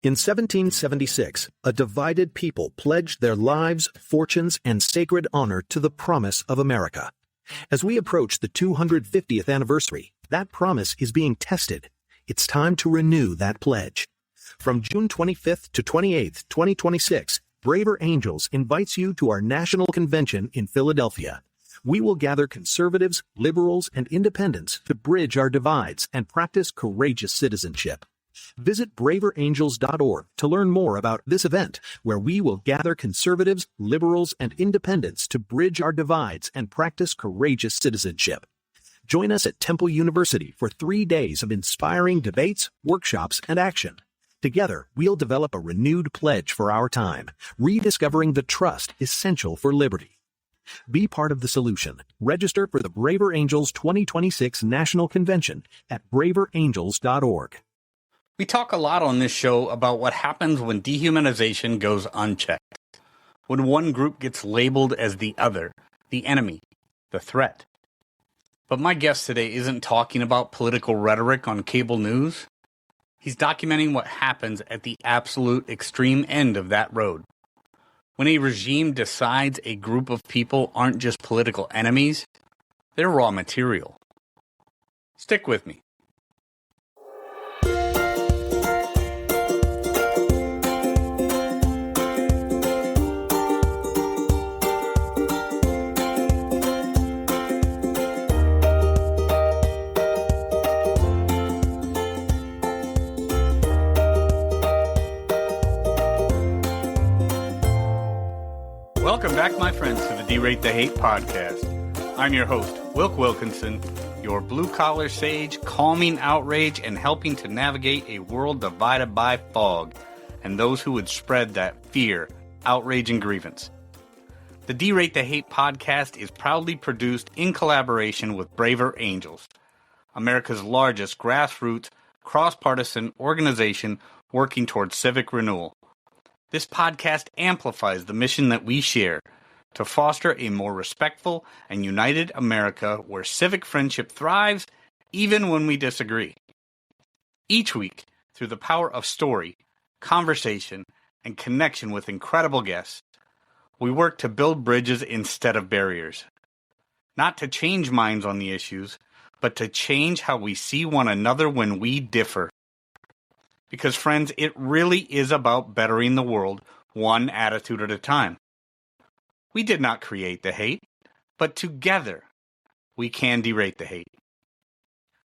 In 1776, a divided people pledged their lives, fortunes, and sacred honor to the promise of America. As we approach the 250th anniversary, that promise is being tested. It's time to renew that pledge. From June 25th to 28th, 2026, Braver Angels invites you to our national convention in Philadelphia. We will gather conservatives, liberals, and independents to bridge our divides and practice courageous citizenship. Visit braverangels.org to learn more about this event, where we will gather conservatives, liberals, and independents to bridge our divides and practice courageous citizenship. Join us at Temple University for 3 days of inspiring debates, workshops, and action. Together, we'll develop a renewed pledge for our time, rediscovering the trust essential for liberty. Be part of the solution. Register for the Braver Angels 2026 National Convention at braverangels.org. We talk a lot on this show about what happens when dehumanization goes unchecked. When one group gets labeled as the other, the enemy, the threat. But my guest today isn't talking about political rhetoric on cable news. He's documenting what happens at the absolute extreme end of that road. When a regime decides a group of people aren't just political enemies, they're raw material. Stick with me. Welcome back, my friends, to the D-Rate the Hate podcast. I'm your host, Wilk Wilkinson, your blue-collar sage, calming outrage and helping to navigate a world divided by fog and those who would spread that fear, outrage, and grievance. The D-Rate the Hate podcast is proudly produced in collaboration with Braver Angels, America's largest grassroots, cross-partisan organization working towards civic renewal. This podcast amplifies the mission that we share to foster a more respectful and united America where civic friendship thrives even when we disagree. Each week, through the power of story, conversation, and connection with incredible guests, we work to build bridges instead of barriers. Not to change minds on the issues, but to change how we see one another when we differ. Because, friends, it really is about bettering the world one attitude at a time. We did not create the hate, but together we can derate the hate.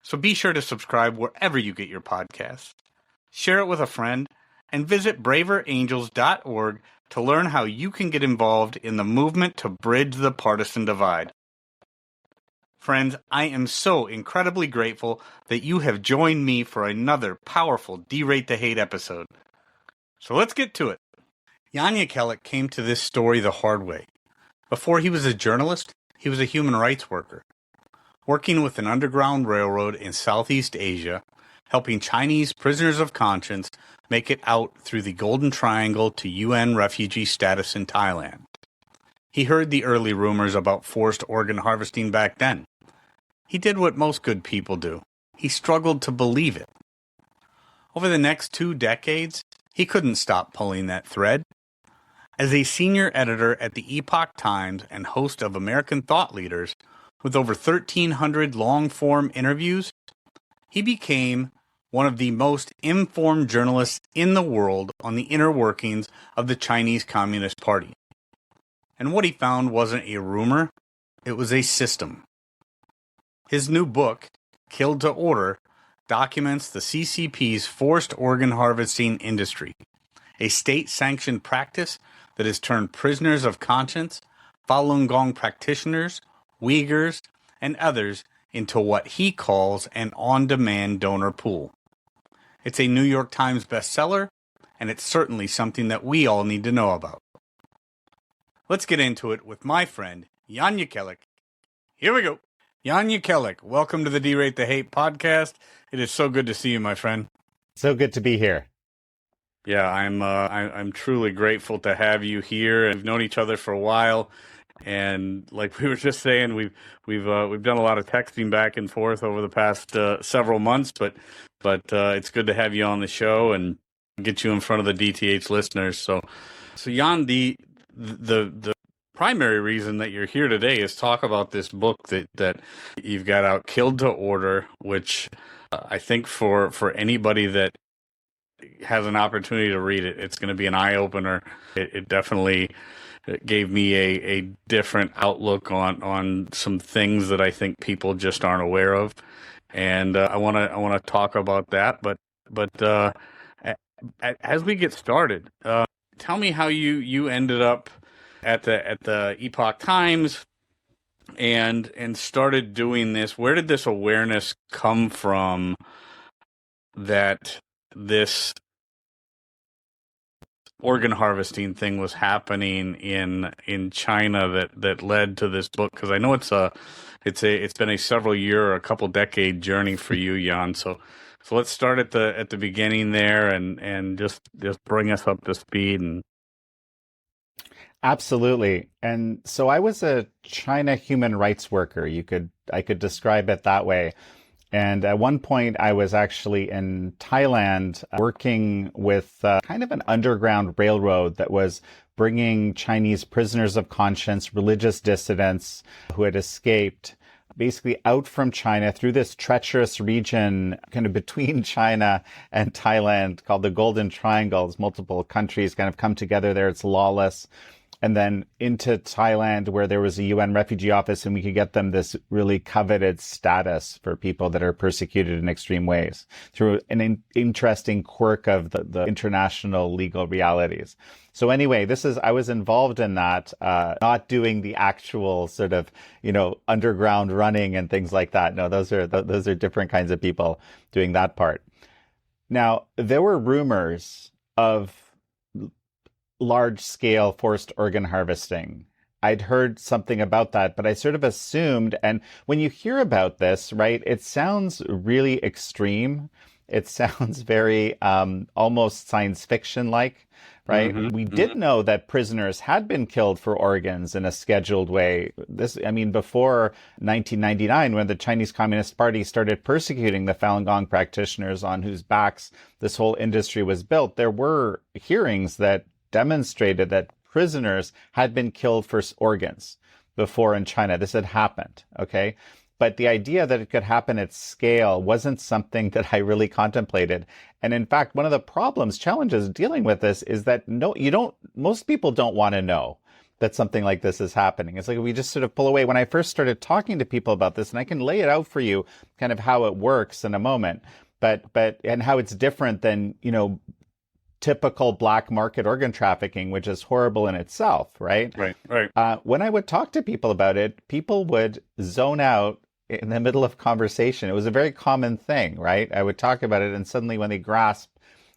So be sure to subscribe wherever you get your podcasts, share it with a friend, and visit braverangels.org to learn how you can get involved in the movement to bridge the partisan divide. Friends, I am so incredibly grateful that you have joined me for another powerful D-Rate the Hate episode. So let's get to it. Jan Jekielek came to this story the hard way. Before he was a journalist, he was a human rights worker, working with an underground railroad in Southeast Asia, helping Chinese prisoners of conscience make it out through the Golden Triangle to UN refugee status in Thailand. He heard the early rumors about forced organ harvesting back then. He did what most good people do. He struggled to believe it. Over the next 2 decades, he couldn't stop pulling that thread. As a senior editor at the Epoch Times and host of American Thought Leaders, with over 1,300 long-form interviews, he became one of the most informed journalists in the world on the inner workings of the Chinese Communist Party. And what he found wasn't a rumor, it was a system. His new book, Killed to Order, documents the CCP's forced organ harvesting industry, a state-sanctioned practice that has turned prisoners of conscience, Falun Gong practitioners, Uyghurs, and others into what he calls an on-demand donor pool. It's a New York Times bestseller, and it's certainly something that we all need to know about. Let's get into it with my friend, Jan Jekielek. Here we go. Jan Jekielek, welcome to the D-Rate the Hate podcast. It is so good to see you, my friend. So good to be here. Yeah, I'm truly grateful to have you here. We've known each other for a while, and like we were just saying, we've done a lot of texting back and forth over the past several months. But it's good to have you on the show, and get you in front of the DTH listeners. So Jan, the primary reason that you're here today is talk about this book that you've got out, Killed to Order, which I think for anybody that has an opportunity to read it, it's going to be an eye opener. It definitely gave me a different outlook on some things that I think people just aren't aware of, and I want to talk about that. But as we get started, tell me how you ended up at the Epoch Times and started doing this. Where did this awareness come from that this organ harvesting thing was happening in China that led to this book? Because I know it's been a several year or a couple decade journey for you, Jan. So let's start at the beginning there and just bring us up to speed. And absolutely. And so I was a China human rights worker. I could describe it that way. And at one point, I was actually in Thailand working with kind of an underground railroad that was bringing Chinese prisoners of conscience, religious dissidents who had escaped, basically out from China through this treacherous region kind of between China and Thailand called the Golden Triangle. As multiple countries kind of come together there. It's lawless. And then into Thailand, where there was a UN refugee office, and we could get them this really coveted status for people that are persecuted in extreme ways through an interesting quirk of the international legal realities. So anyway, I was involved in that, not doing the actual sort of, underground running and things like that. No, those are different kinds of people doing that part. Now, there were rumors of large-scale forced organ harvesting. I'd heard something about that, but I sort of assumed, and when you hear about this, right, it sounds really extreme. It sounds very almost science fiction-like, right? Mm-hmm. We did know that prisoners had been killed for organs in a scheduled way. Before 1999, when the Chinese Communist Party started persecuting the Falun Gong practitioners on whose backs this whole industry was built, there were hearings that demonstrated that prisoners had been killed for organs before in China. This had happened, okay? But the idea that it could happen at scale wasn't something that I really contemplated. And in fact, one of the challenges dealing with this is that most people don't want to know that something like this is happening. It's like we just sort of pull away. When I first started talking to people about this, and I can lay it out for you kind of how it works in a moment, but and how it's different than, typical black market organ trafficking, which is horrible in itself, right? Right. When I would talk to people about it, people would zone out in the middle of conversation. It was a very common thing, right? I would talk about it, and suddenly when they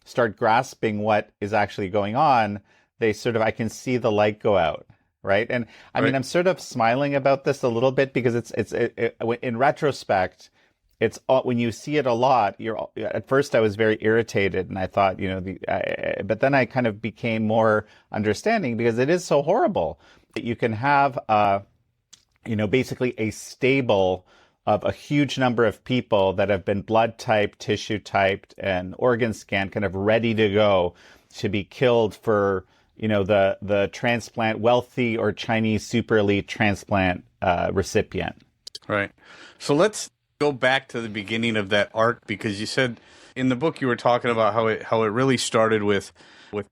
start grasping what is actually going on, I can see the light go out, right? And I mean, I'm sort of smiling about this a little bit because it's in retrospect, it's when you see it a lot. At first I was very irritated, and I thought, but then I kind of became more understanding because it is so horrible that you can have, basically a stable of a huge number of people that have been blood typed, tissue typed, and organ scanned, kind of ready to go to be killed for, the transplant, wealthy or Chinese super elite transplant recipient. Right. So let's go back to the beginning of that arc, because you said in the book you were talking about how it really started with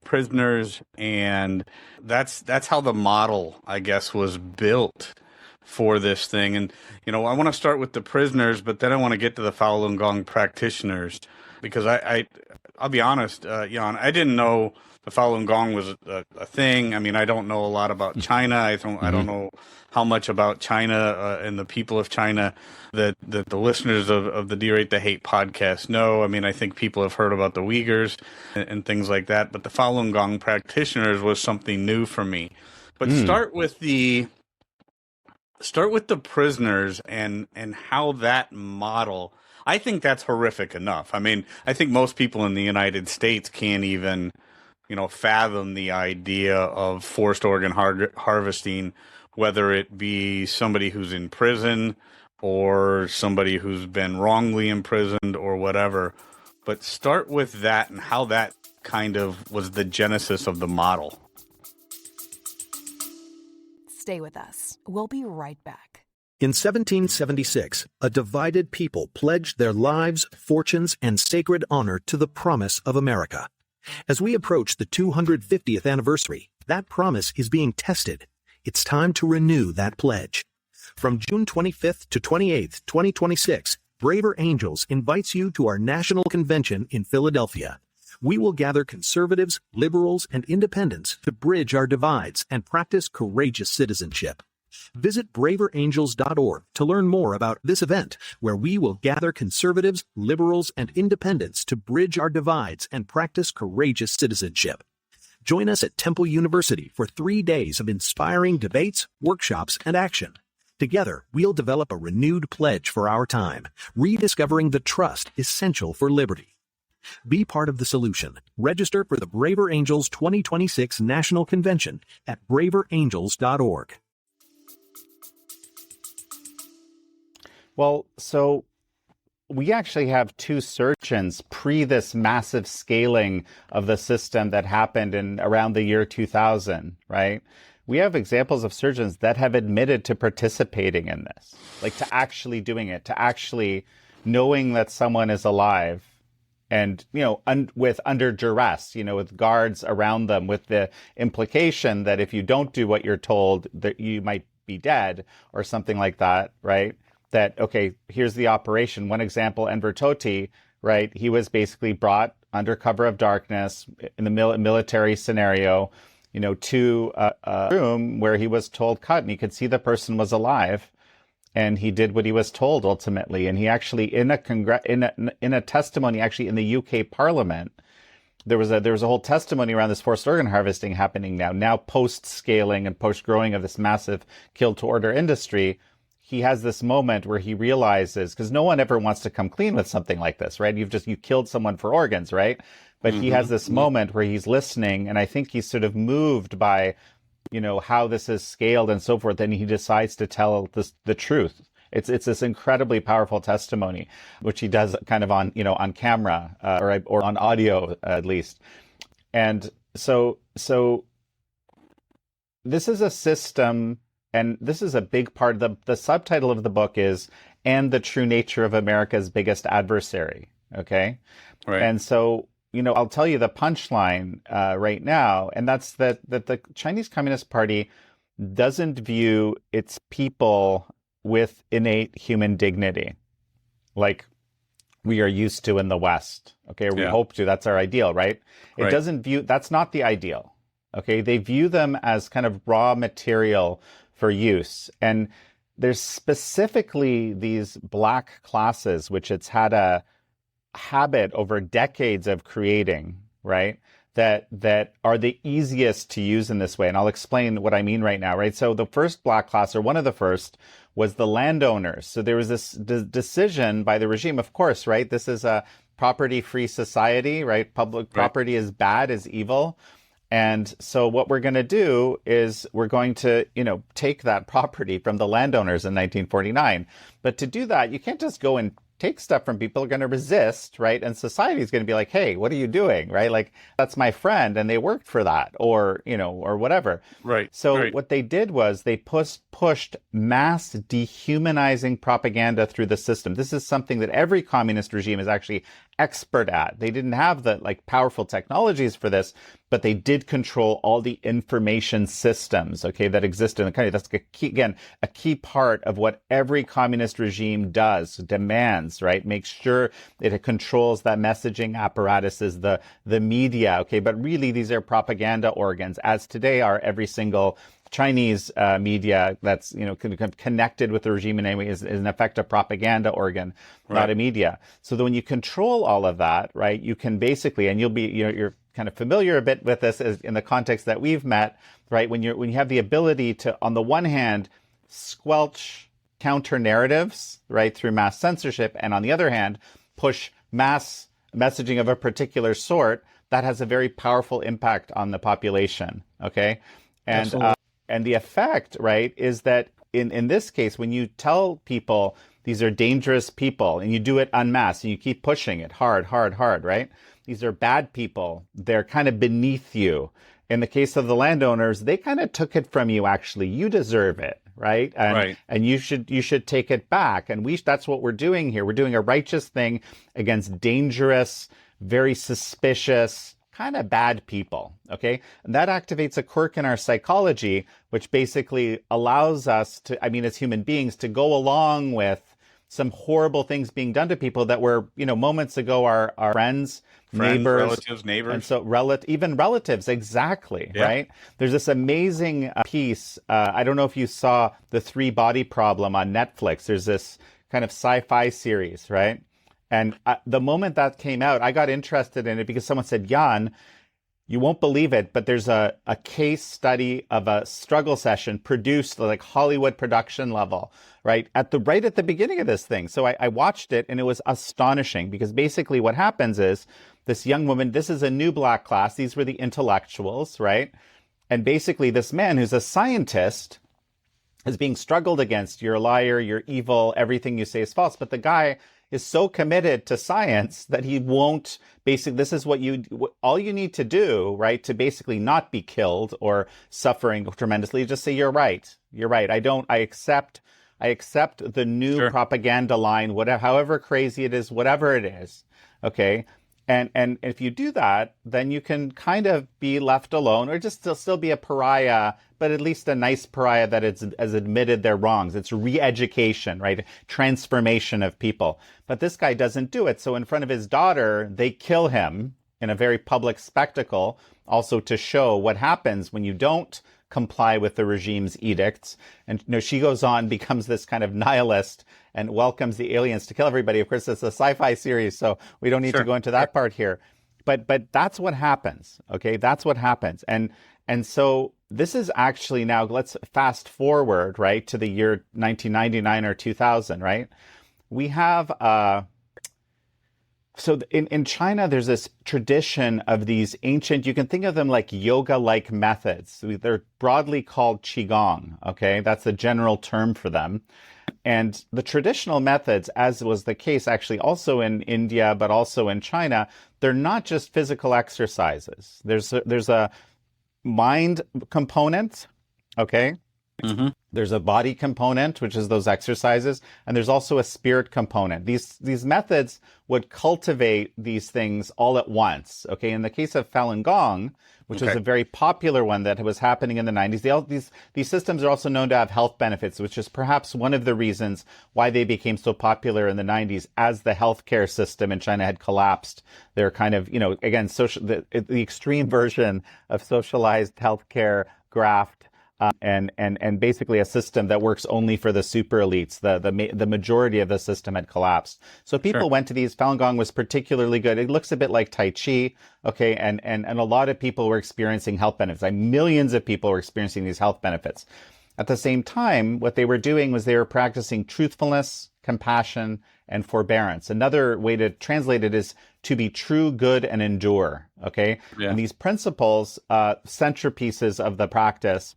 prisoners, and that's how the model, I guess, was built for this thing. And I want to start with the prisoners, but then I want to get to the Falun Gong practitioners, because I'll be honest, Jan, I didn't know the Falun Gong was a thing. I mean, I don't know a lot about China. I don't know how much about China and the people of China that the listeners of the D-Rate the Hate podcast know. I mean, I think people have heard about the Uyghurs and things like that, but the Falun Gong practitioners was something new for me. But start with the prisoners and how that model. I think that's horrific enough. I mean, I think most people in the United States can't even fathom the idea of forced organ harvesting, whether it be somebody who's in prison or somebody who's been wrongly imprisoned or whatever. But start with that and how that kind of was the genesis of the model. Stay with us. We'll be right back. In 1776, a divided people pledged their lives, fortunes, and sacred honor to the promise of America. As we approach the 250th anniversary, that promise is being tested. It's time to renew that pledge. From June 25th to 28th, 2026, Braver Angels invites you to our national convention in Philadelphia. We will gather conservatives, liberals, and independents to bridge our divides and practice courageous citizenship. Visit braverangels.org to learn more about this event, where we will gather conservatives, liberals, and independents to bridge our divides and practice courageous citizenship. Join us at Temple University for 3 days of inspiring debates, workshops, and action. Together, we'll develop a renewed pledge for our time, rediscovering the trust essential for liberty. Be part of the solution. Register for the Braver Angels 2026 National Convention at braverangels.org. Well, so we actually have two surgeons pre this massive scaling of the system that happened in around the year 2000, right? We have examples of surgeons that have admitted to participating in this, like to actually doing it, to actually knowing that someone is alive and, with under duress, with guards around them, with the implication that if you don't do what you're told, that you might be dead or something like that, right? That, okay, here's the operation. One example, Enver Tohti, right? He was basically brought under cover of darkness in the military scenario, to a room where he was told cut, and he could see the person was alive, and he did what he was told ultimately. And he actually, in a testimony, actually in the UK Parliament, there was a whole testimony around this forced organ harvesting happening now post scaling and post growing of this massive kill to order industry. He has this moment where he realizes, because no one ever wants to come clean with something like this, right? You killed someone for organs, right? But he has this moment where he's listening, and I think he's sort of moved by, how this is scaled and so forth, and he decides to tell the truth. It's this incredibly powerful testimony, which he does kind of on, on camera or on audio at least. And so this is a system. And this is a big part. The subtitle of the book is "And the True Nature of America's Biggest Adversary." Okay, right. And so I'll tell you the punchline right now, and that's that the Chinese Communist Party doesn't view its people with innate human dignity, like we are used to in the West. Okay, or we hope to. That's our ideal, right? It doesn't view. That's not the ideal. Okay, they view them as kind of raw material for use. And there's specifically these black classes, which it's had a habit over decades of creating, right? That are the easiest to use in this way. And I'll explain what I mean right now, right? So the first black class, or one of the first, was the landowners. So there was this decision by the regime, of course, right? This is a property-free society, right? Public property is bad, is evil. And so what we're going to do is we're going to, take that property from the landowners in 1949. But to do that, you can't just go and take stuff from people. Are going to resist, right? And society is going to be like, hey, what are you doing, right? Like, that's my friend, and they worked for that, or, or whatever. Right. So what they did was they pushed mass dehumanizing propaganda through the system. This is something that every communist regime is actually expert at. They didn't have the powerful technologies for this, but they did control all the information systems, okay, that exist in the country. That's a key part of what every communist regime does, demands, right? Makes sure it controls that messaging apparatuses, the media, okay? But really, these are propaganda organs, as today are every single Chinese media that's connected with the regime in any way is in effect a propaganda organ, not a media. So that when you control all of that, right, you can basically, and you're kind of familiar a bit with this as in the context that we've met, right? When you have the ability to, on the one hand, squelch counter narratives, right, through mass censorship, and on the other hand, push mass messaging of a particular sort, that has a very powerful impact on the population. Okay, and the effect, right, is that in this case, when you tell people these are dangerous people and you do it en masse and you keep pushing it hard, right? these are bad people. They're kind of beneath you. In the case of the landowners, they kind of took it from you, actually. You deserve it, right? And you should take it back. And that's what we're doing here. We're doing a righteous thing against dangerous, very suspicious, kind of bad people, okay? And that activates a quirk in our psychology, which basically allows us to, as human beings, to go along with some horrible things being done to people that were, moments ago our friends, neighbors, relatives, neighbors. And so even relatives, exactly, yeah. Right? There's this amazing piece. I don't know if you saw The Three Body Problem on Netflix. There's this kind of sci-fi series, right? And the moment that came out, I got interested in it because someone said, Jan, you won't believe it, but there's a case study of a struggle session produced like Hollywood production level, right at the beginning of this thing. So I watched it and it was astonishing because basically what happens is this young woman, this is a new black class. These were the intellectuals, right? And basically this man who's a scientist is being struggled against. You're a liar, you're evil, everything you say is false. But the guy is so committed to science that he won't this is all you need to do, right? To basically not be killed or suffering tremendously. Just say, you're right. I accept the new Sure. propaganda line, whatever, however crazy it is, whatever it is. Okay. And if you do that, then you can kind of be left alone or just still be a pariah, but at least a nice pariah that has admitted their wrongs. It's re-education, right? Transformation of people. But this guy doesn't do it. So in front of his daughter, they kill him in a very public spectacle, also to show what happens when you don't comply with the regime's edicts. And she goes on, becomes this kind of nihilist and welcomes the aliens to kill everybody. Of course, it's a sci-fi series, so we don't need to go into that part here. But that's what happens. Okay, that's what happens. And so this is actually now, let's fast forward, right, to the year 1999 or 2000, right? We have so in China, there's this tradition of these ancient, you can think of them like yoga-like methods. They're broadly called Qigong, okay? That's the general term for them. And the traditional methods, as was the case actually also in India, but also in China, they're not just physical exercises. There's a mind component, okay? Mm-hmm. There's a body component, which is those exercises, and there's also a spirit component. These methods would cultivate these things all at once. Okay, in the case of Falun Gong, which was a very popular one that was happening in the 90s, these systems are also known to have health benefits, which is perhaps one of the reasons why they became so popular in the 90s as the healthcare system in China had collapsed. They're kind of, again, the extreme version of socialized healthcare graft. And basically a system that works only for the super elites. The majority of the system had collapsed. So people went to these. Falun Gong was particularly good. It looks a bit like Tai Chi, okay? And a lot of people were experiencing health benefits. Like millions of people were experiencing these health benefits. At the same time, what they were doing was they were practicing truthfulness, compassion, and forbearance. Another way to translate it is to be true, good, and endure, okay? Yeah. And these principles, centerpieces of the practice.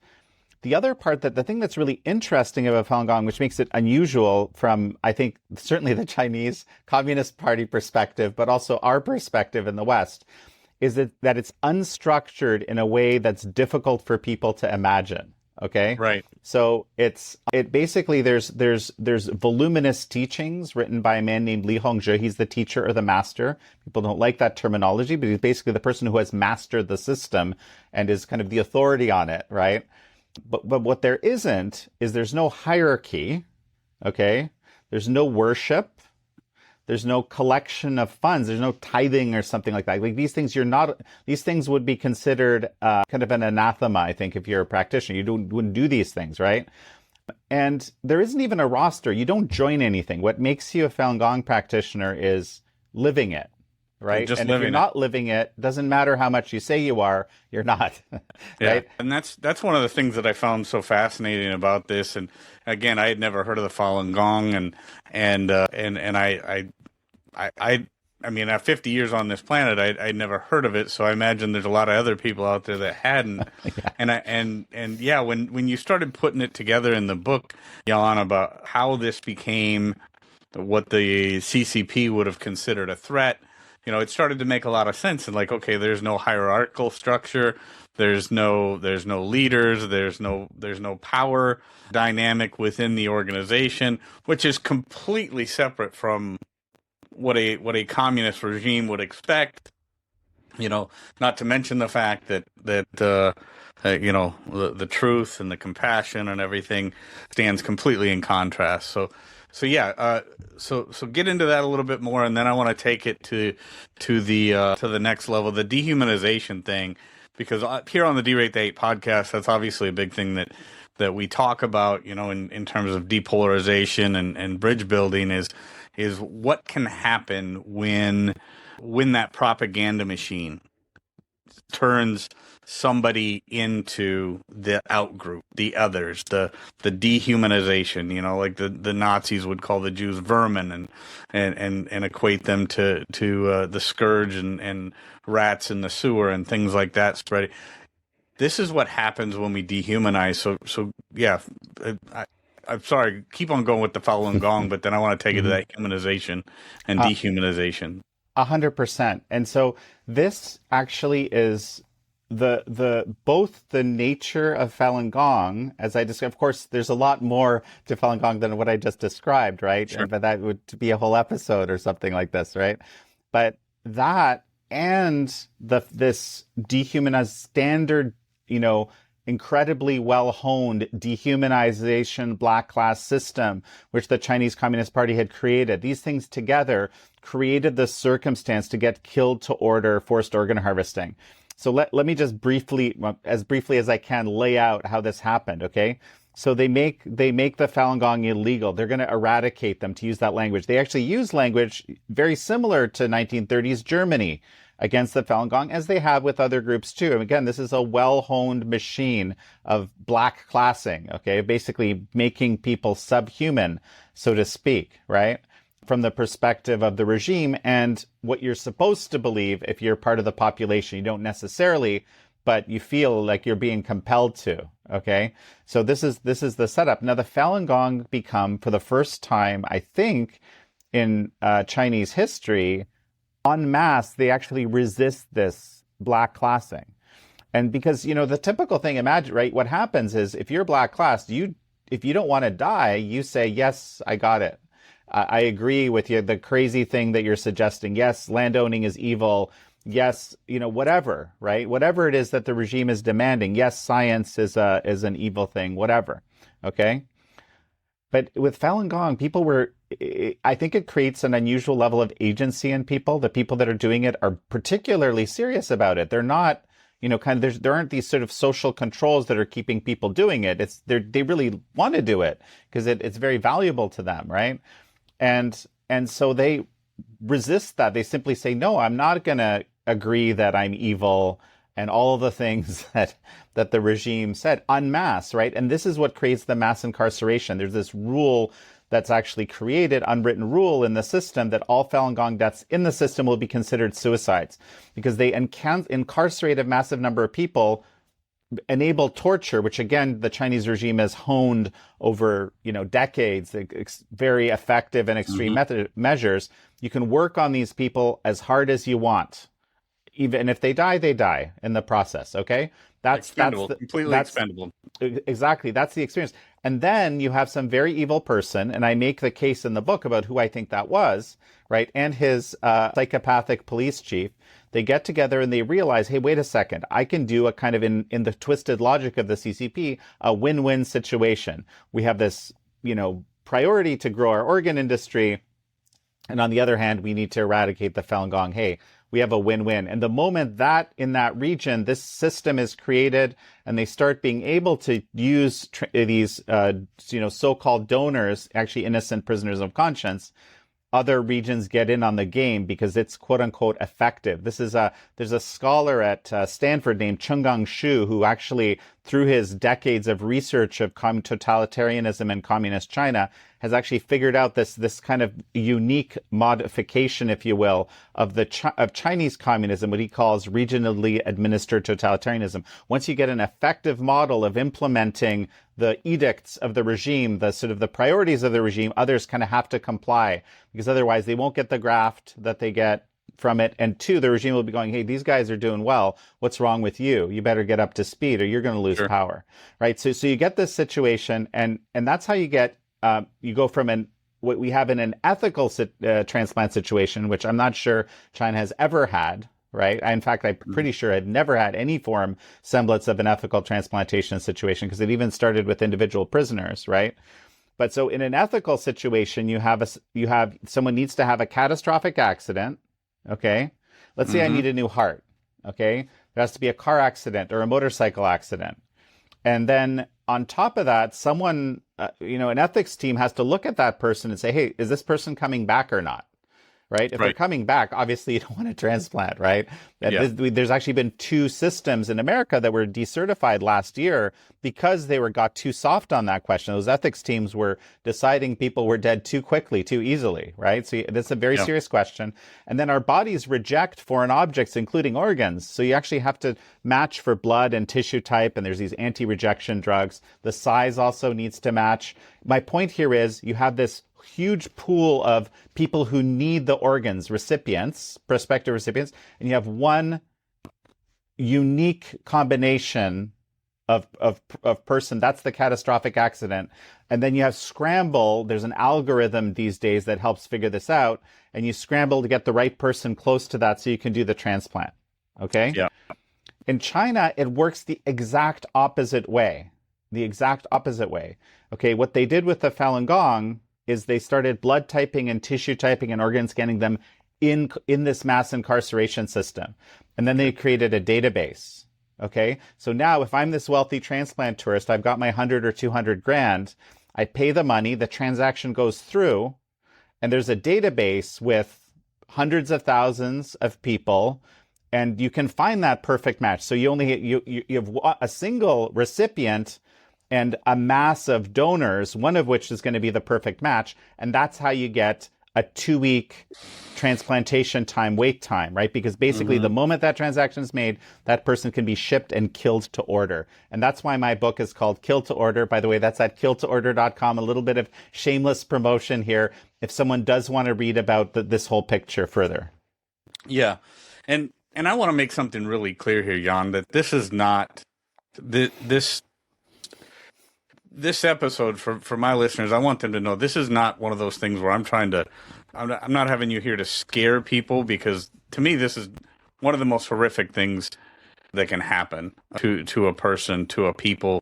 The other part, the thing that's really interesting about Falun Gong, which makes it unusual from, I think, certainly the Chinese Communist Party perspective, but also our perspective in the West, is that it's unstructured in a way that's difficult for people to imagine. Okay. Right. So it basically there's voluminous teachings written by a man named Li Hongzhi. He's the teacher or the master. People don't like that terminology, but he's basically the person who has mastered the system and is kind of the authority on it. Right. But what there isn't is there's no hierarchy, okay? There's no worship. There's no collection of funds. There's no tithing or something like that. Like these things, these things would be considered kind of an anathema, I think, if you're a practitioner. You wouldn't do these things, right? And there isn't even a roster. You don't join anything. What makes you a Falun Gong practitioner is living it. Right. And if you're not living it, doesn't matter how much you say you are, you're not. Right. Yeah. And that's one of the things that I found so fascinating about this. And again, I had never heard of the Falun Gong and I mean, at 50 years on this planet, I'd never heard of it. So I imagine there's a lot of other people out there that hadn't. Yeah. When you started putting it together in the book, Jan, about how this became what the CCP would have considered a threat, it started to make a lot of sense. And like, okay, there's no hierarchical structure, there's no leaders, there's no power dynamic within the organization, which is completely separate from what a communist regime would expect. Not to mention the fact that the truth and the compassion and everything stands completely in contrast. So get into that a little bit more, and then I want to take it to the next level, the dehumanization thing, because here on the D-Rate the Hate podcast, that's obviously a big thing that we talk about, in terms of depolarization and bridge building is what can happen when that propaganda machine turns somebody into the outgroup, the others, the dehumanization, like the Nazis would call the Jews vermin and equate them to the scourge and rats in the sewer and things like that spreading. This is what happens when we dehumanize. So yeah, I'm sorry, keep on going with the Falun Gong, but then I want to take it to that humanization and dehumanization. 100%. And so this actually is both the nature of Falun Gong, as I described. Of course, there's a lot more to Falun Gong than what I just described, right? Sure. But that would be a whole episode or something like this, right? But that and this dehumanized standard, incredibly well-honed dehumanization black class system, which the Chinese Communist Party had created. These things together created the circumstance to get killed to order forced organ harvesting. So let me just as briefly as I can, lay out how this happened, okay? So they make the Falun Gong illegal. They're going to eradicate them, to use that language. They actually use language very similar to 1930s Germany against the Falun Gong, as they have with other groups too. And again, this is a well-honed machine of black classing, okay? Basically making people subhuman, so to speak, right? From the perspective of the regime and what you're supposed to believe if you're part of the population. You don't necessarily, but you feel like you're being compelled to, okay? So this is the setup. Now, the Falun Gong become, for the first time, I think, in Chinese history, en masse, they actually resist this black classing. And because, the typical thing, imagine, right, what happens is if you're black classed, if you don't want to die, you say, yes, I got it. I agree with you. The crazy thing that you're suggesting, yes, landowning is evil. Yes, whatever, right? Whatever it is that the regime is demanding. Yes, science is an evil thing, whatever. Okay. But with Falun Gong, I think it creates an unusual level of agency in people. The people that are doing it are particularly serious about it. They're not, there aren't these sort of social controls that are keeping people doing it. They really want to do it because it's very valuable to them, right? And so they resist that. They simply say, no, I'm not going to agree that I'm evil and all of the things that the regime said en masse, right? And this is what creates the mass incarceration. There's this rule that's actually created, unwritten rule in the system, that all Falun Gong deaths in the system will be considered suicides because they incarcerate a massive number of people, enable torture, which again, the Chinese regime has honed over, decades, very effective and extreme measures. You can work on these people as hard as you want. Even if they die in the process. Okay. Completely expendable. Exactly. That's the experience. And then you have some very evil person. And I make the case in the book about who I think that was, right? And his psychopathic police chief. They get together and they realize, hey, wait a second, I can do a kind of, in the twisted logic of the CCP, a win-win situation. We have this, priority to grow our organ industry. And on the other hand, we need to eradicate the Falun Gong. Hey, we have a win-win. And the moment that in that region, this system is created and they start being able to use these, so-called donors, actually innocent prisoners of conscience, other regions get in on the game because it's quote unquote effective. There's a scholar at Stanford named Chenggang Xu who actually, through his decades of research of totalitarianism in communist China, has actually figured out this kind of unique modification, if you will, of Chinese communism, what he calls regionally administered totalitarianism. Once you get an effective model of implementing the edicts of the regime, the priorities of the regime, others kind of have to comply because otherwise they won't get the graft that they get from it. And two, the regime will be going, hey, these guys are doing well. What's wrong with you? You better get up to speed or you're going to lose power, right? So you get this situation, and that's how you get, you go from what we have in an ethical transplant situation, which I'm not sure China has ever had, right? In fact, I'm pretty sure it never had any semblance of an ethical transplantation situation, because it even started with individual prisoners, right? But so in an ethical situation, you have someone needs to have a catastrophic accident. Okay. Let's say I need a new heart. Okay. There has to be a car accident or a motorcycle accident. And then on top of that, someone, an ethics team has to look at that person and say, hey, is this person coming back or not? Right? If they're coming back, obviously you don't want to transplant, right? There's actually been 2 systems in America that were decertified last year because they got too soft on that question. Those ethics teams were deciding people were dead too quickly, too easily, right? So that's a very serious question. And then our bodies reject foreign objects, including organs. So you actually have to match for blood and tissue type, and there's these anti-rejection drugs. The size also needs to match. My point here is you have this huge pool of people who need the organs, prospective recipients, and you have one unique combination of person. That's the catastrophic accident. And then you have scramble. There's an algorithm these days that helps figure this out, and you scramble to get the right person close to that so you can do the transplant. Okay? Yeah. In China, it works the exact opposite way. Okay, what they did with the Falun Gong is they started blood typing and tissue typing and organ scanning them in this mass incarceration system. And then they created a database. Okay. So now if I'm this wealthy transplant tourist, I've got my 100 or 200 grand, I pay the money, the transaction goes through, and there's a database with hundreds of thousands of people, and you can find that perfect match. So you have a single recipient and a mass of donors, one of which is going to be the perfect match. And that's how you get a 2-week transplantation wait time, right? Because basically the moment that transaction is made, that person can be shipped and killed to order. And that's why my book is called Kill to Order. By the way, that's at killtoorder.com. A little bit of shameless promotion here if someone does want to read about this whole picture further. Yeah. And I want to make something really clear here, Jan, that this is not this episode for my listeners. I want them to know this is not one of those things where I'm not having you here to scare people, because to me, this is one of the most horrific things that can happen to a person, to a people.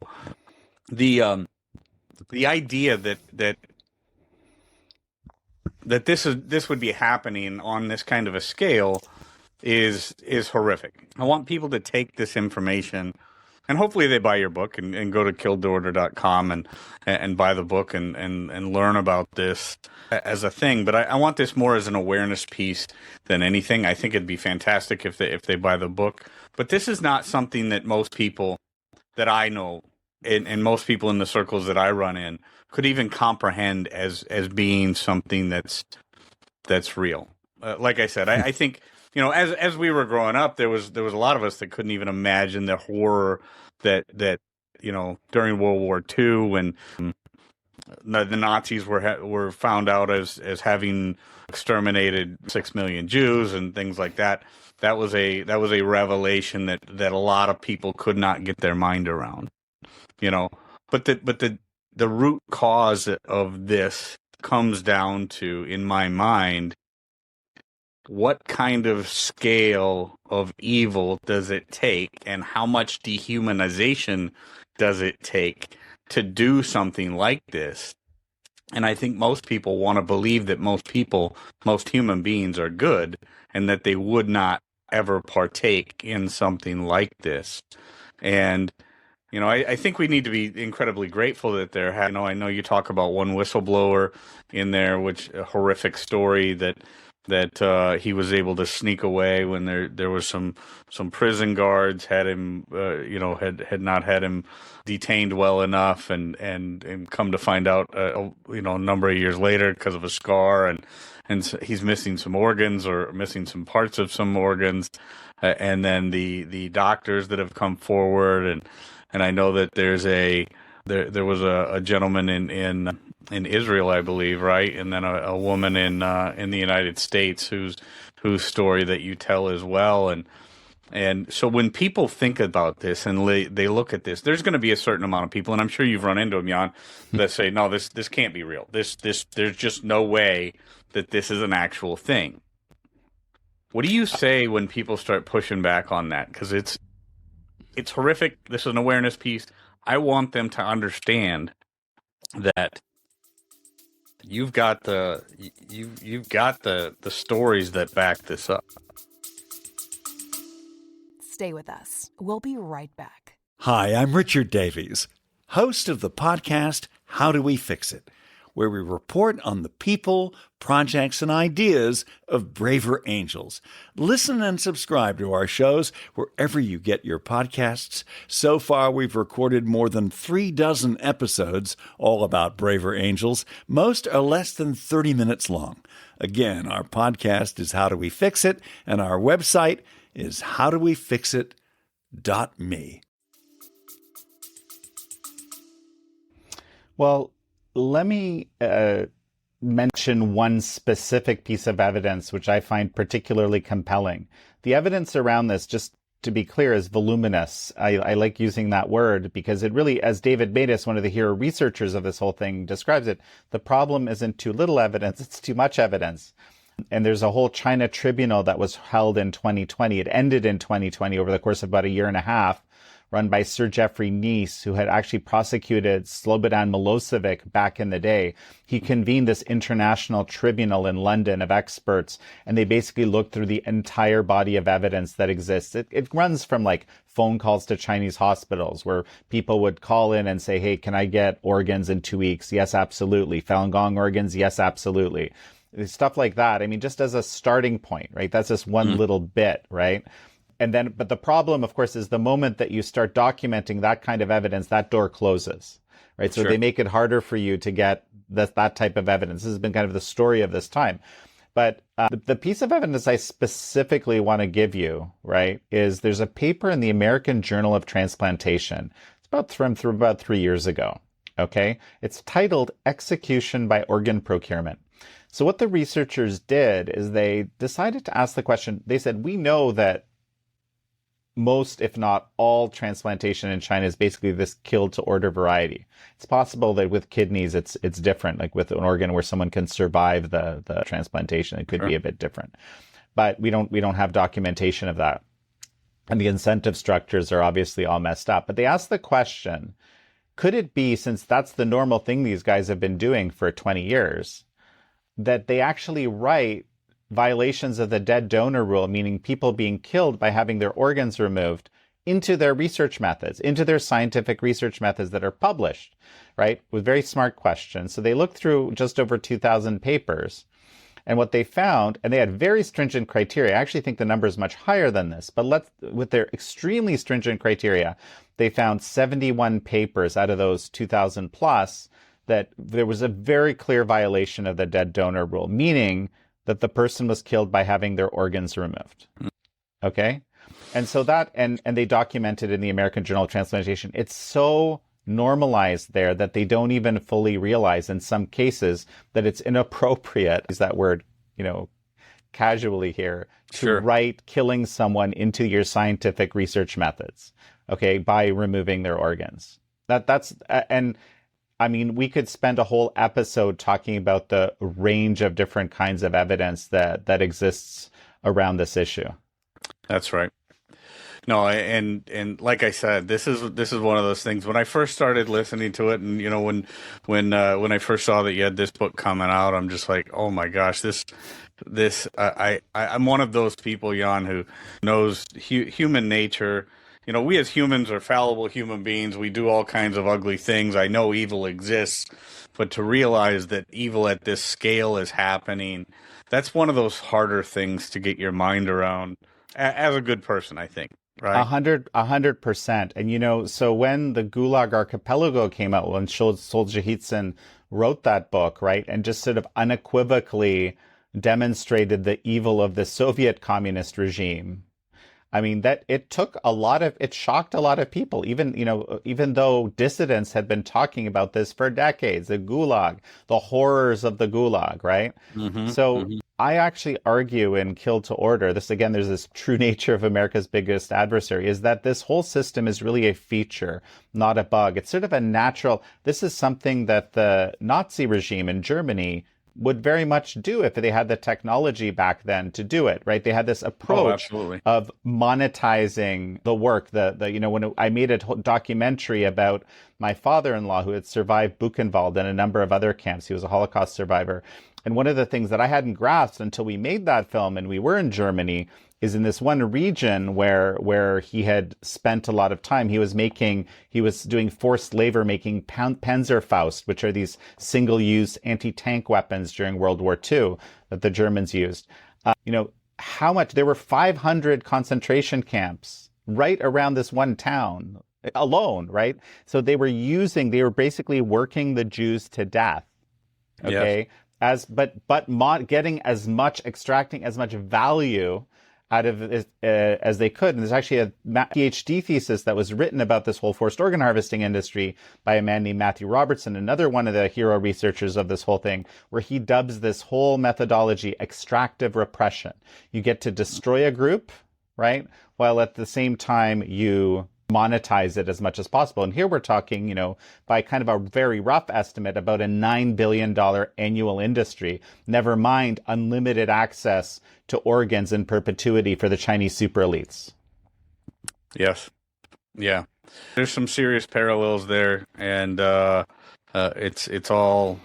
The idea that this would be happening on this kind of a scale is horrific. I want people to take this information, and hopefully they buy your book and go to killtoorder.com and buy the book and learn about this as a thing. But I want this more as an awareness piece than anything. I think it'd be fantastic if they buy the book. But this is not something that most people that I know and most people in the circles that I run in could even comprehend as being something that's real. Like I said, I think, as we were growing up, there was a lot of us that couldn't even imagine the horror that during World War II, when the Nazis were found out as having exterminated 6 million Jews and things like that. That was a revelation that a lot of people could not get their mind around. But the root cause of this comes down to, in my mind, what kind of scale of evil does it take, and how much dehumanization does it take to do something like this? And I think most people want to believe that most human beings are good, and that they would not ever partake in something like this. And I think we need to be incredibly grateful that there have. I know you talk about one whistleblower in there, which a horrific story that he was able to sneak away when there was some prison guards had him had not had him detained well enough, and come to find out a number of years later, because of a scar, and so he's missing some organs, or missing some parts of some organs, and then the doctors that have come forward, and I know that there was a gentleman in Israel, I believe, right, and then a woman in the United States who whose story that you tell as well. And so when people think about this and they look at this, there's going to be a certain amount of people, and I'm sure you've run into them, Jan, that say, no, this can't be real. There's just no way that this is an actual thing. What do you say when people start pushing back on that? Because it's horrific. This is an awareness piece. I want them to understand that you've got the stories that back this up. Stay with us. We'll be right back. Hi, I'm Richard Davies, host of the podcast How Do We Fix It?, where we report on the people, projects, and ideas of braver angels. Listen and subscribe to our shows wherever you get your podcasts. So far, we've recorded more than 36 episodes, all about braver angels. Most are less than 30 minutes long. Again, our podcast is How Do We Fix It? And our website is howdowefixit.me. Well, let me mention one specific piece of evidence which I find particularly compelling. The evidence around this, just to be clear, is voluminous. I like using that word because it really, as David Matus, one of the hero researchers of this whole thing, describes it, the problem isn't too little evidence, it's too much evidence. And there's a whole China tribunal that was held in 2020. It ended in 2020 over the course of about a year and a half, run by Sir Jeffrey Nice, who had actually prosecuted Slobodan Milosevic back in the day. He convened this international tribunal in London of experts, and they basically looked through the entire body of evidence that exists. It runs from like phone calls to Chinese hospitals where people would call in and say, hey, can I get organs in 2 weeks? Yes, absolutely. Falun Gong organs? Yes, absolutely. Stuff like that. I mean, just as a starting point, right? That's just one little bit, right? And then, but the problem, of course, is the moment that you start documenting that kind of evidence, that door closes, right? So they make it harder for you to get that type of evidence. This has been kind of the story of this time. But the piece of evidence I specifically want to give you, right, is there's a paper in the American Journal of Transplantation. It's about 3 years ago, okay? It's titled Execution by Organ Procurement. So what the researchers did is they decided to ask the question. They said, we know that most, if not all, transplantation in China is basically this kill to order variety. It's possible that with kidneys, it's different, like with an organ where someone can survive the transplantation, it could be a bit different. But we don't have documentation of that. And the incentive structures are obviously all messed up. But they asked the question, could it be, since that's the normal thing these guys have been doing for 20 years, that they actually write violations of the dead donor rule, meaning people being killed by having their organs removed, into their research methods, into their scientific research methods that are published, right? With very smart questions. So they looked through just over 2,000 papers. And what they found, and they had very stringent criteria. I actually think the number is much higher than this, but with their extremely stringent criteria, they found 71 papers out of those 2,000 plus that there was a very clear violation of the dead donor rule, meaning that the person was killed by having their organs removed. Okay? And so that, and they documented in the American Journal of Transplantation, it's so normalized there that they don't even fully realize in some cases that it's inappropriate, is that word, casually here, to write killing someone into your scientific research methods, okay, by removing their organs. And I mean, we could spend a whole episode talking about the range of different kinds of evidence that exists around this issue. That's right. No, and like I said, this is one of those things. When I first started listening to it, and when I first saw that you had this book coming out, I'm just like, oh my gosh, I'm one of those people, Jan, who knows human nature. We as humans are fallible human beings. We do all kinds of ugly things. I know evil exists, but to realize that evil at this scale is happening, that's one of those harder things to get your mind around as a good person, I think. Right? 100%. And, so when the Gulag Archipelago came out, when Solzhenitsyn wrote that book, right, and just sort of unequivocally demonstrated the evil of the Soviet communist regime, I mean, that it shocked a lot of people, even though dissidents had been talking about this for decades, the Gulag, the horrors of the Gulag, right? I actually argue in Kill to Order, this again, there's this true nature of America's biggest adversary, is that this whole system is really a feature, not a bug. It's sort of a natural, this is something that the Nazi regime in Germany would very much do if they had the technology back then to do it, right? They had this approach of monetizing the work. When I made a documentary about my father-in-law who had survived Buchenwald and a number of other camps. He was a Holocaust survivor. And one of the things that I hadn't grasped until we made that film and we were in Germany is in this one region where he had spent a lot of time. He was doing forced labor making Panzerfaust, which are these single-use anti-tank weapons during World War II that the Germans used. How much, there were 500 concentration camps right around this one town alone, right? So they were basically working the Jews to death. Okay. Yes. Extracting as much value out of it as they could. And there's actually a PhD thesis that was written about this whole forced organ harvesting industry by a man named Matthew Robertson, another one of the hero researchers of this whole thing, where he dubs this whole methodology extractive repression. You get to destroy a group, right? While at the same time you monetize it as much as possible. And here we're talking, by kind of a very rough estimate, about a $9 billion annual industry, never mind unlimited access to organs in perpetuity for the Chinese super elites. Yes. Yeah. There's some serious parallels there, and it's all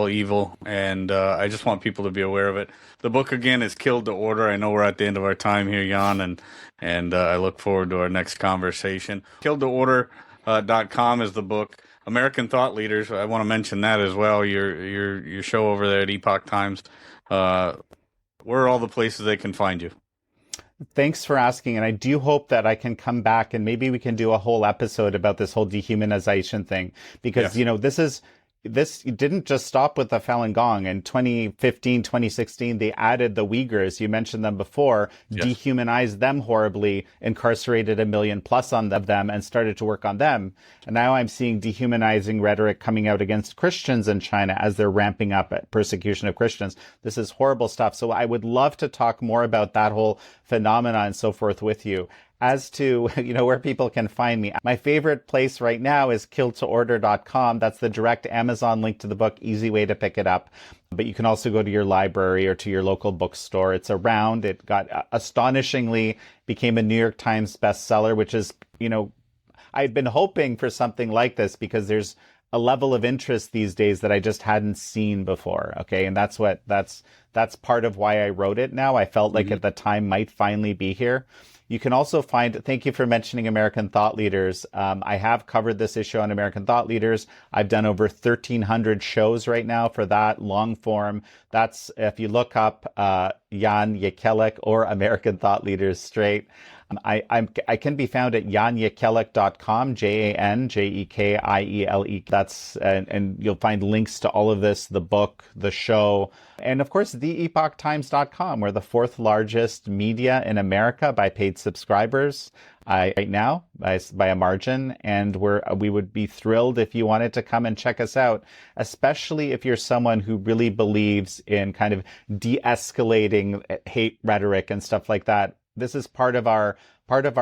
evil, and I just want people to be aware of it. The book, again, is Kill to Order. I know we're at the end of our time here, Jan, and I look forward to our next conversation. KillToOrder.com is the book. American Thought Leaders, I want to mention that as well, your show over there at Epoch Times. Where are all the places they can find you? Thanks for asking. And I do hope that I can come back and maybe we can do a whole episode about this whole dehumanization thing. Because, this didn't just stop with the Falun Gong. In 2015, 2016, they added the Uyghurs. You mentioned them before, dehumanized them horribly, incarcerated 1 million plus of them, and started to work on them. And now I'm seeing dehumanizing rhetoric coming out against Christians in China as they're ramping up persecution of Christians. This is horrible stuff. So I would love to talk more about that whole phenomena and so forth with you. As to, where people can find me, my favorite place right now is killtoorder.com. That's the direct Amazon link to the book, easy way to pick it up. But you can also go to your library or to your local bookstore. It's around. It got astonishingly became a New York Times bestseller, which is, I'd been hoping for something like this because there's a level of interest these days that I just hadn't seen before. Okay. And that's part of why I wrote it now. I felt like at the time might finally be here. You can also thank you for mentioning American Thought Leaders. I have covered this issue on American Thought Leaders. I've done over 1,300 shows right now for that long form. That's, if you look up Jan Jekielek or American Thought Leaders straight. I can be found at janjekielek.com, JanJekiele. That's and you'll find links to all of this, the book, the show, and of course theepochtimes.com. We're the 4th largest media in America by paid subscribers right now by a margin, and we would be thrilled if you wanted to come and check us out, especially if you're someone who really believes in kind of de-escalating hate rhetoric and stuff like that. This is part of our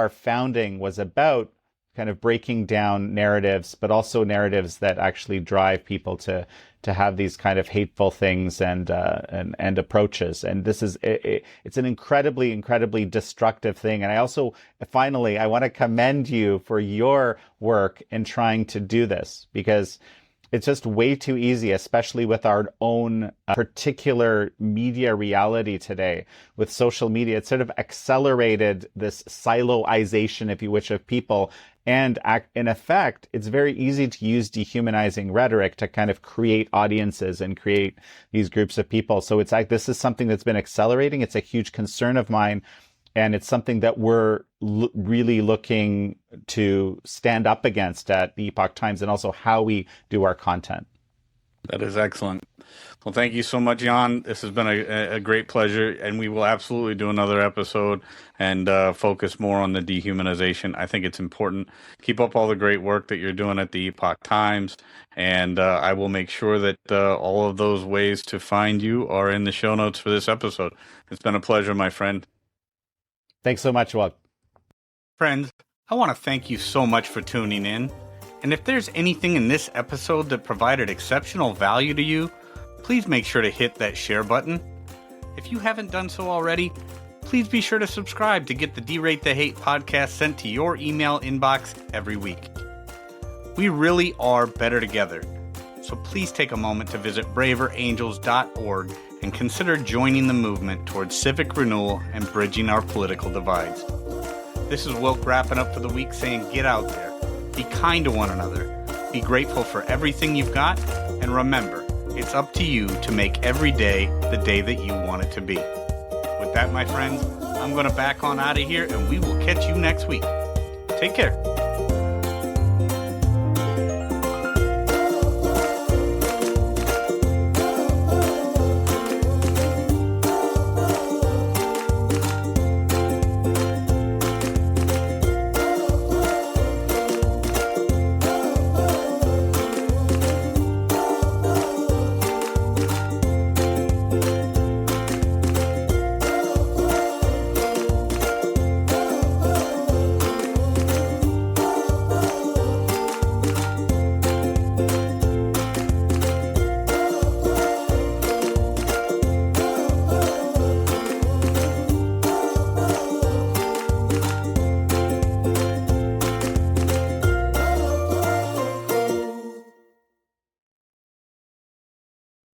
founding was about kind of breaking down narratives, but also narratives that actually drive people to have these kind of hateful things and approaches. And this is it's an incredibly, incredibly destructive thing. And I also finally I want to commend you for your work in trying to do this, because it's just way too easy, especially with our own particular media reality today. With social media, it's sort of accelerated this siloization, if you wish, of people. And in effect, it's very easy to use dehumanizing rhetoric to kind of create audiences and create these groups of people. So it's like this is something that's been accelerating. It's a huge concern of mine. And it's something that we're really looking to stand up against at the Epoch Times, and also how we do our content. That is excellent. Well, thank you so much, Jan. This has been a great pleasure, and we will absolutely do another episode and focus more on the dehumanization. I think it's important. Keep up all the great work that you're doing at the Epoch Times, and I will make sure that all of those ways to find you are in the show notes for this episode. It's been a pleasure, my friend. Thanks so much, Wilk. Friends, I want to thank you so much for tuning in. And if there's anything in this episode that provided exceptional value to you, please make sure to hit that share button. If you haven't done so already, please be sure to subscribe to get the Derate the Hate podcast sent to your email inbox every week. We really are better together, so please take a moment to visit braverangels.org and consider joining the movement towards civic renewal and bridging our political divides. This is Wilk wrapping up for the week saying get out there, be kind to one another, be grateful for everything you've got, and remember, it's up to you to make every day the day that you want it to be. With that, my friends, I'm going to back on out of here, and we will catch you next week. Take care.